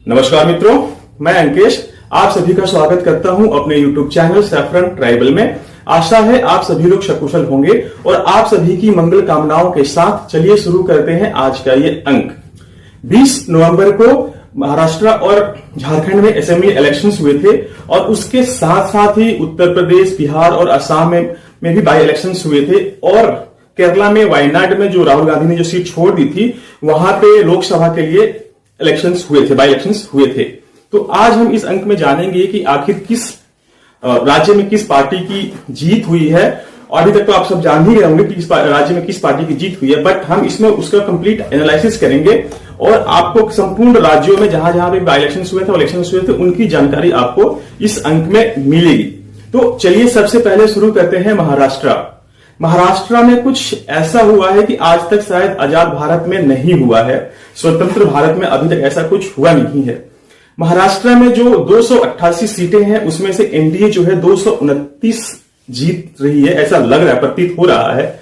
नमस्कार मित्रों, मैं अंकेश आप सभी का स्वागत करता हूं अपने YouTube चैनल सैफरन ट्राइबल में। आशा है आप सभी लोग सकुशल होंगे और आप सभी की मंगल कामनाओं के साथ चलिए शुरू करते हैं आज का ये अंक। 20 नवंबर को महाराष्ट्र और झारखंड में असेंबली इलेक्शंस हुए थे और उसके साथ साथ ही उत्तर प्रदेश, बिहार और असम में भी बाई इलेक्शंस हुए थे और केरला में वायनाड में जो राहुल गांधी ने जो सीट छोड़ दी थी वहां पे लोकसभा के लिए इलेक्शंस हुए थे, बाई इलेक्शंस हुए थे। तो आज हम इस अंक में जानेंगे कि आखिर किस राज्य में किस पार्टी की जीत हुई है। और अभी तक तो आप सब जान ही गए होंगे कि इस राज्य में किस पार्टी की जीत हुई है, बट हम इसमें उसका कंप्लीट एनालिसिस करेंगे और आपको संपूर्ण राज्यों में जहां जहां भी बाई इलेक्शंस हुए थे, इलेक्शंस हुए थे, उनकी जानकारी आपको इस अंक में मिलेगी। तो चलिए सबसे पहले शुरू करते हैं महाराष्ट्र में कुछ ऐसा हुआ है कि आज तक शायद आजाद भारत में नहीं हुआ है, स्वतंत्र भारत में अभी तक ऐसा कुछ हुआ नहीं है। महाराष्ट्र में जो 288 सीटें हैं उसमें से एनडीए जो है 229 जीत रही है, ऐसा लग रहा है, प्रतीत हो रहा है।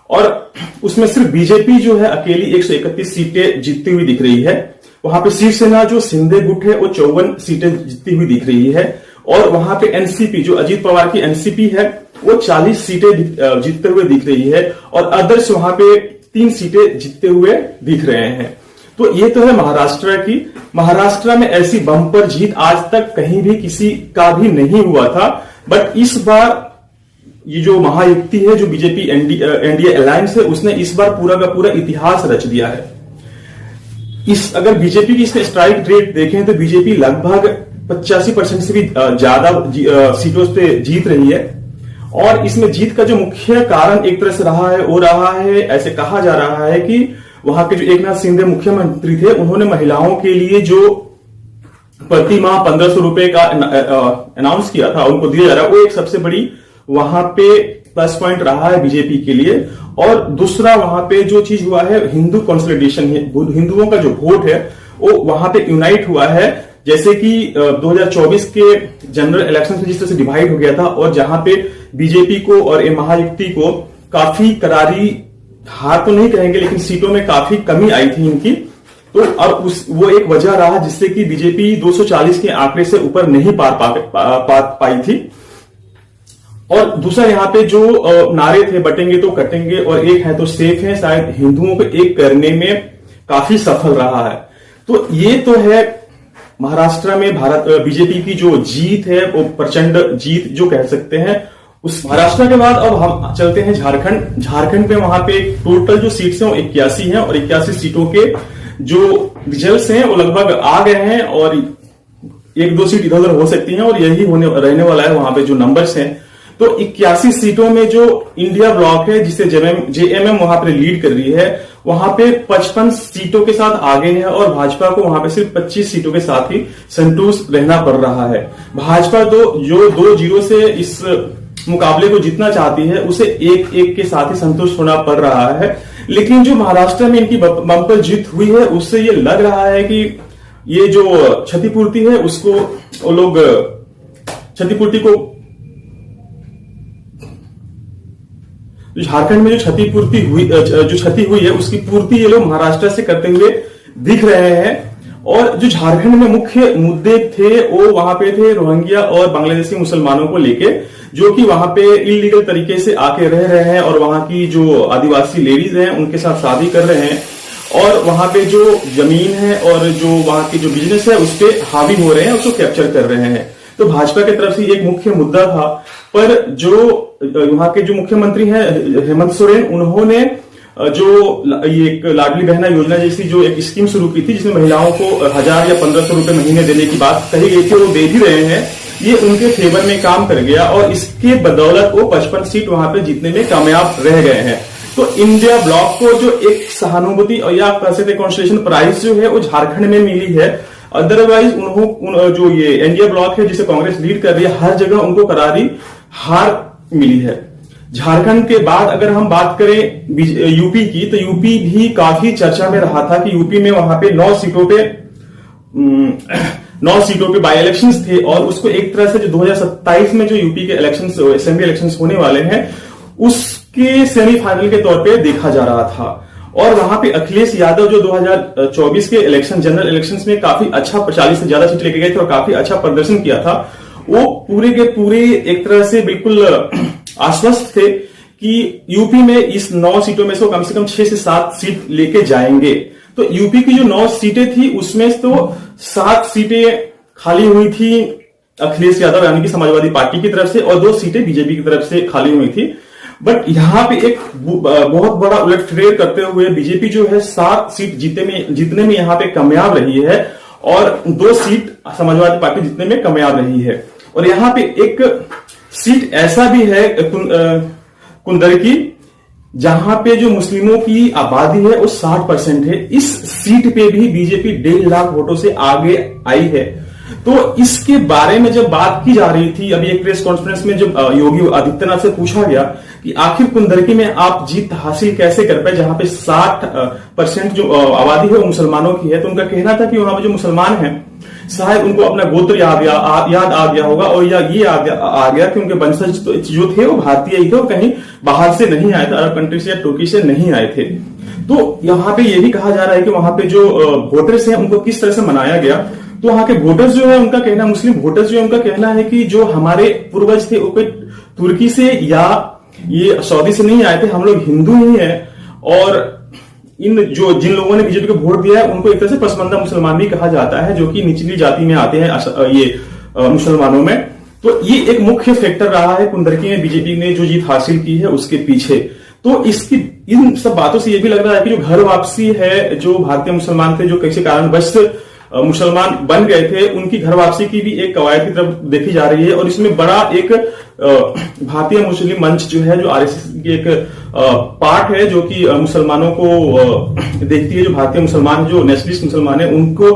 और उसमें सिर्फ बीजेपी जो है अकेली 131 सीटें जीतती हुई दिख रही है। वहां पे शिवसेना जो शिंदे गुट है वो 54 सीटें जीतती हुई दिख रही है और वहां पे एनसीपी जो अजीत पवार की एनसीपी है वो 40 सीटें जीतते हुए दिख रही है और अदर्स वहां पे 3 सीटें जीतते हुए दिख रहे हैं। तो ये तो है महाराष्ट्र की। महाराष्ट्र में ऐसी बम्पर जीत आज तक कहीं भी किसी का भी नहीं हुआ था, बट इस बार ये जो महायुति है, जो बीजेपी एनडीए अलायंस है, उसने इस बार पूरा का पूरा इतिहास रच दिया है। अगर बीजेपी की इसका स्ट्राइक रेट देखें तो बीजेपी लगभग 85% से भी ज्यादा सीटों पे जीत रही है। और इसमें जीत का जो मुख्य कारण एक तरह से रहा है, ऐसे कहा जा रहा है कि वहां के जो एकनाथ शिंदे मुख्यमंत्री थे, उन्होंने महिलाओं के लिए जो प्रति माह 1500 रुपए का अनाउंस किया था, उनको दिया जा रहा है, वो एक सबसे बड़ी वहां पे प्लस पॉइंट रहा है बीजेपी के लिए। और दूसरा वहां पे जो चीज हुआ है, हिंदू कंसोलिडेशन, हिंदुओं का जो वोट है वो वहां पे यूनाइट हुआ है। जैसे कि 2024 के जनरल इलेक्शन में जिस तरह से डिवाइड हो गया था और जहां पे बीजेपी को और महायुति को काफी करारी हार तो नहीं कहेंगे लेकिन सीटों में काफी कमी आई थी इनकी, तो अब वो एक वजह रहा जिससे कि बीजेपी 240 के आंकड़े से ऊपर नहीं पाई थी। और दूसरा यहाँ पे जो नारे थे, बटेंगे तो कटेंगे और एक है तो सेफ है, शायद हिंदुओं को एक करने में काफी सफल रहा है। तो ये तो है महाराष्ट्र में बीजेपी की जो जीत है, वो प्रचंड जीत जो कह सकते हैं। उस महाराष्ट्र के बाद अब हम चलते हैं झारखंड में। वहां पे टोटल जो सीट्स हैं वो 81 हैं और 81 सीटों के जो रिजल्ट्स हैं वो लगभग आ गए हैं और 1-2 सीट इधर उधर हो सकती हैं और यही रहने वाला है वहां पे जो नंबर्स हैं। तो 81 सीटों में जो इंडिया ब्लॉक है, जिसे जेएमएम वहां पे लीड कर रही है, वहां पे 55 सीटों के साथ आगे है और भाजपा को वहां पे सिर्फ 25 सीटों के साथ ही संतुष्ट रहना पड़ रहा है। भाजपा तो जो 2-0 से इस मुकाबले को जीतना चाहती है, उसे 1-1 के साथ ही संतुष्ट होना पड़ रहा है। लेकिन जो महाराष्ट्र में इनकी बम्पर जीत हुई है, उससे ये लग रहा है कि ये जो क्षतिपूर्ति है उसको वो लोग क्षतिपूर्ति को, झारखंड में जो क्षति हुई है उसकी पूर्ति ये लोग महाराष्ट्र से करते हुए दिख रहे हैं। और जो झारखंड में मुख्य मुद्दे थे वो वहां पे थे रोहिंग्या और बांग्लादेशी मुसलमानों को लेके, जो कि वहां पे इलीगल तरीके से आके रह रहे हैं और वहां की जो आदिवासी लेडीज हैं उनके साथ शादी कर रहे हैं और वहां पे जो जमीन है और जो वहां की जो बिजनेस है उस पर हावी हो रहे हैं, उसको कैप्चर कर रहे हैं। तो भाजपा की तरफ से एक मुख्य मुद्दा था। पर जो वहां के जो मुख्यमंत्री हैं हेमंत सोरेन, उन्होंने जो एक लाडली बहना योजना जैसी जो एक स्कीम शुरू की थी, जिसमें महिलाओं को 1000 या 1500 रुपए महीने देने की बात कही गई थी, वो दे भी रहे हैं। ये उनके फेवर में काम कर गया और इसके बदौलत वो 55 सीट वहां पे जीतने में कामयाब रह गए हैं। तो इंडिया ब्लॉक को जो एक सहानुभूति और या कह सकते कॉन्स्टिट्यूशन प्राइज जो है वो झारखंड में मिली है। अदरवाइज जो ये इंडिया ब्लॉक है जिसे कांग्रेस लीड कर रही है, हर जगह उनको करारी हार मिली है। झारखंड के बाद अगर हम बात करें यूपी की, तो यूपी भी काफी चर्चा में रहा था कि यूपी में वहां पे 9 सीटों पे बाई इलेक्शंस थे और उसको एक तरह से जो 2027 में जो यूपी के इलेक्शंस, असेंबली इलेक्शंस होने वाले हैं, उसके सेमीफाइनल के तौर पे देखा जा रहा था। और वहां पे अखिलेश यादव जो 2024 के इलेक्शन जनरल इलेक्शंस में काफी अच्छा 40 से ज्यादा सीट लेके गए थे और काफी अच्छा प्रदर्शन किया था, वो पूरे के पूरे एक तरह से बिल्कुल आश्वस्त थे कि यूपी में इस 9 सीटों में से वो कम से कम 6 से 7 सीट लेके जाएंगे। तो यूपी की जो 9 सीटें थी उसमें तो 7 सीटें खाली हुई थी अखिलेश यादव यानी कि समाजवादी पार्टी की तरफ से और 2 सीटें बीजेपी की तरफ से खाली हुई थी। बट यहां पे एक बहुत बड़ा उलटफेर करते हुए बीजेपी जो है 7 सीट जीतने में यहां पे कामयाब रही है और 2 सीट समाजवादी पार्टी जीतने में कामयाब रही है। और यहां पे एक सीट ऐसा भी है कुंदर की जहां पे जो मुस्लिमों की आबादी है वो 60% है। इस सीट पे भी बीजेपी 1.5 लाख वोटों से आगे आई है। तो इसके बारे में जब बात की जा रही थी, अभी एक प्रेस कॉन्फ्रेंस में जब योगी आदित्यनाथ से पूछा गया कि आखिर कुंदरकी में आप जीत हासिल कैसे कर पाए जहां पे 60% जो आबादी है वो मुसलमानों की है, तो उनका कहना था कि वहां पे जो मुसलमान हैं शायद उनको अपना गोत्र याद आ गया होगा और या ये आ गया कि उनके वंशज जो थे वो भारतीय ही थे, वो कहीं बाहर से नहीं आए थे, अरब कंट्री से या तुर्की से नहीं आए थे। तो यहाँ पे ये भी कहा जा रहा है कि वहां पे जो वोटर्स हैं उनको किस तरह से मनाया गया। तो वहां के वोटर्स जो है उनका कहना, मुस्लिम वोटर्स जो है उनका कहना है कि जो हमारे पूर्वज थे वो कोई तुर्की से या ये सऊदी से नहीं आए थे, हम लोग हिंदू ही हैं और जिन लोगों ने बीजेपी को वोट दिया है उनको एक तरह से पसमंदा मुसलमान भी कहा जाता है, जो कि निचली जाति में आते हैं ये मुसलमानों में। तो ये एक मुख्य फैक्टर रहा है कुंदरकी में बीजेपी ने जो जीत हासिल की है उसके पीछे। तो इन सब बातों से ये भी लग रहा है कि जो घर वापसी है, जो भारतीय मुसलमान थे जो किसी कारणवश मुसलमान बन गए थे, उनकी घर वापसी की भी एक कवायद की तरफ देखी जा रही है। और इसमें बड़ा एक भारतीय मुस्लिम मंच जो है, जो आरएसएस की एक पार्ट है, जो कि मुसलमानों को देखती है, जो भारतीय मुसलमान जो नेशनलिस्ट मुसलमान है उनको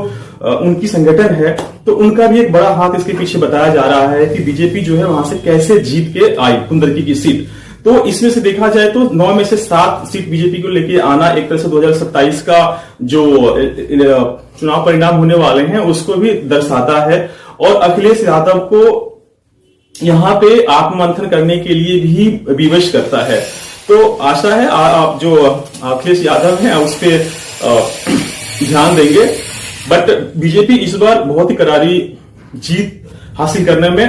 उनकी संगठन है, तो उनका भी एक बड़ा हाथ इसके पीछे बताया जा रहा है कि बीजेपी जो है वहां से कैसे जीत के आई कुंदरकी की सीट। तो इसमें से देखा जाए तो 9 में से 7 सीट बीजेपी को लेके आना एक तरह से 2027 का जो चुनाव परिणाम होने वाले हैं उसको भी दर्शाता है और अखिलेश यादव को यहां पे आत्ममंथन करने के लिए भी विवश करता है। तो आशा है आप जो अखिलेश यादव हैं उस पर ध्यान देंगे। बट बीजेपी इस बार बहुत ही करारी जीत हासिल करने में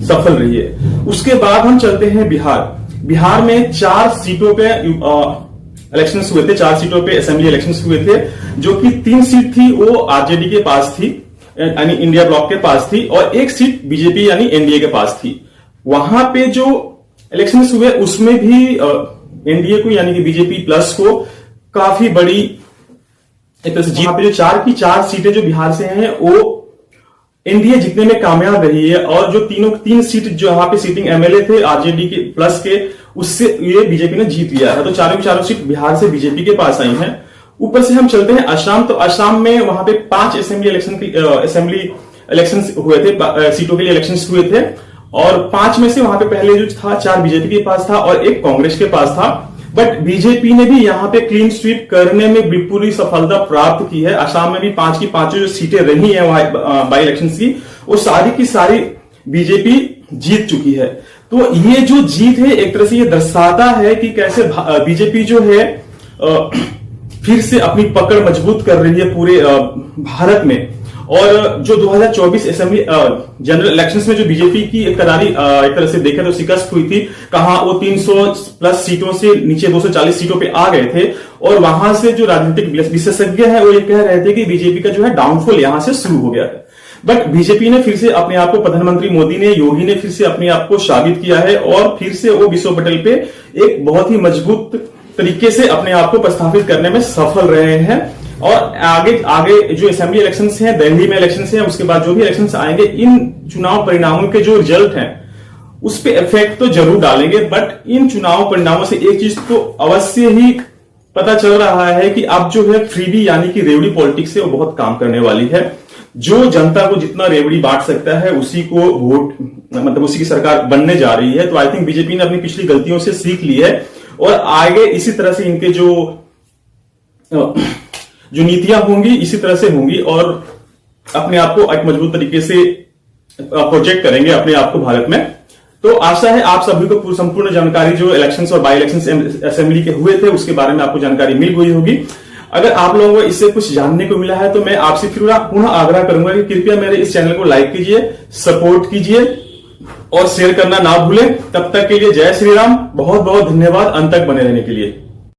सफल रही है। उसके बाद हम चलते हैं बिहार में 4 सीटों पे इलेक्शंस हुए थे, 4 सीटों पे असेंबली इलेक्शंस हुए थे, जो कि 3 सीट थी वो आरजेडी के पास थी यानी इंडिया ब्लॉक के पास थी और 1 सीट बीजेपी यानी एनडीए के पास थी। वहां पे जो इलेक्शंस हुए उसमें भी एनडीए को यानी कि बीजेपी प्लस को काफी बड़ी एक तरह से जीत पे जो 4 की 4 सीटें जो बिहार से हैं वो एनडीए जीतने में कामयाब रही है और जो 3 सीट जो यहाँ पे सीटिंग एमएलए थे आरजेडी के प्लस के उससे ये बीजेपी ने जीत लिया है। तो 4 की 4 सीट बिहार से बीजेपी के पास आई हैं। ऊपर से हम चलते हैं असम। तो असम में वहां पे 5 असेंबली इलेक्शन हुए थे, सीटों के लिए इलेक्शन हुए थे और 5 में से वहां पे पहले जो था 4 बीजेपी के पास था और 1 कांग्रेस के पास था। बट बीजेपी ने भी यहां पे क्लीन स्वीप करने में पूरी सफलता प्राप्त की है। असम में भी 5 की 5 जो सीटें रही हैं बाई इलेक्शन की, वो सारी की सारी बीजेपी जीत चुकी है। तो ये जो जीत है एक तरह से ये दर्शाता है कि कैसे बीजेपी जो है फिर से अपनी पकड़ मजबूत कर रही है पूरे भारत में। और जो 2024 असेंबली जनरल इलेक्शंस में जो बीजेपी की करारी एक तरह से देखा तो शिकस्त हुई थी, कहां वो 300 प्लस सीटों से नीचे 240 सीटों पे आ गए थे और वहां से जो राजनीतिक विशेषज्ञ है वो ये कह रहे थे कि बीजेपी का जो है डाउनफॉल यहां से शुरू हो गया है। बट बीजेपी ने फिर से अपने आप को, प्रधानमंत्री मोदी ने, योगी ने फिर से अपने आप को साबित किया है और फिर से वो विश्व पटल पे एक बहुत ही मजबूत तरीके से अपने आप को प्रस्थापित करने में सफल रहे हैं। और आगे जो असेंबली इलेक्शंस हैं, दिल्ली में इलेक्शंस हैं, उसके बाद जो भी इलेक्शंस आएंगे, इन चुनाव परिणामों के जो रिजल्ट हैं उस पे इफेक्ट तो जरूर डालेंगे। बट इन चुनाव परिणामों से एक चीज तो अवश्य ही पता चल रहा है कि अब जो है फ्रीबी यानी कि रेवड़ी पॉलिटिक्स है वो बहुत काम करने वाली है। जो जनता को जितना रेवड़ी बांट सकता है उसी को वोट, मतलब उसी की सरकार बनने जा रही है। तो आई थिंक बीजेपी ने अपनी पिछली गलतियों से सीख ली है और आगे इसी तरह से इनके जो नीतियां होंगी इसी तरह से होंगी और अपने आप को एक मजबूत तरीके से प्रोजेक्ट करेंगे अपने आप को भारत में। तो आशा है आप सभी को संपूर्ण जानकारी जो इलेक्शंस और बाई इलेक्शंस असेंबली के हुए थे उसके बारे में आपको जानकारी मिल गई होगी। अगर आप लोगों को इससे कुछ जानने को मिला है तो मैं आपसे फिर पुनः आग्रह करूंगा कि कृपया मेरे इस चैनल को लाइक कीजिए, सपोर्ट कीजिए और शेयर करना ना भूलें। तब तक के लिए जय श्री राम, बहुत बहुत धन्यवाद अंत तक बने रहने के लिए।